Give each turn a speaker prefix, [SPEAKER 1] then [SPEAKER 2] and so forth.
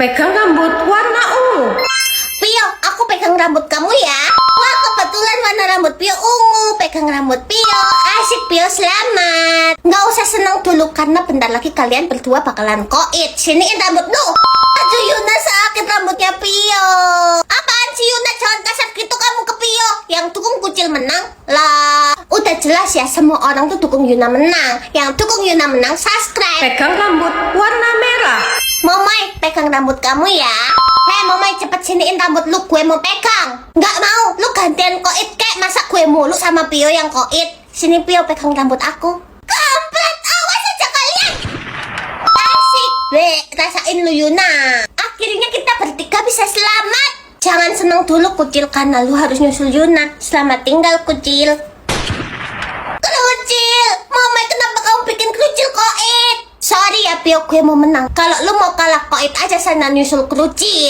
[SPEAKER 1] Pegang rambut warna ungu.
[SPEAKER 2] Pio, aku pegang rambut kamu ya. Wah, kebetulan warna rambut Pio ungu. Pegang rambut Pio. Asik Pio, selamat. Nggak usah senang dulu karena bentar lagi kalian berdua bakalan koit. Siniin rambut lu. Aduh Yuna, sakit rambutnya Pio. Apaan sih Yuna, jangan kasar gitu kamu ke Pio. Yang dukung kucil menang lah. Udah jelas ya, semua orang tuh dukung Yuna menang. Yang dukung Yuna menang subscribe.
[SPEAKER 1] Pegang rambut warna merah.
[SPEAKER 2] Momai, pegang rambut kamu ya. Hei Momai, cepet siniin rambut lu, gue mau pegang. Nggak mau, lu gantian koit kek. Masa gue mulu sama Pio yang koit. Sini Pio, pegang rambut aku. Kampret, awas aja kalian. Asik, rasain lu Yuna. Akhirnya kita bertiga bisa selamat. Jangan seneng dulu kucil, karena lu harus nyusul Yuna. Selamat tinggal kucil. Kerucil, Momai kenapa kamu bikin kerucil koit? Sorry ya Pio, gue mau menang. Kalau lu mau kalah koit aja sana nyusul kerucil.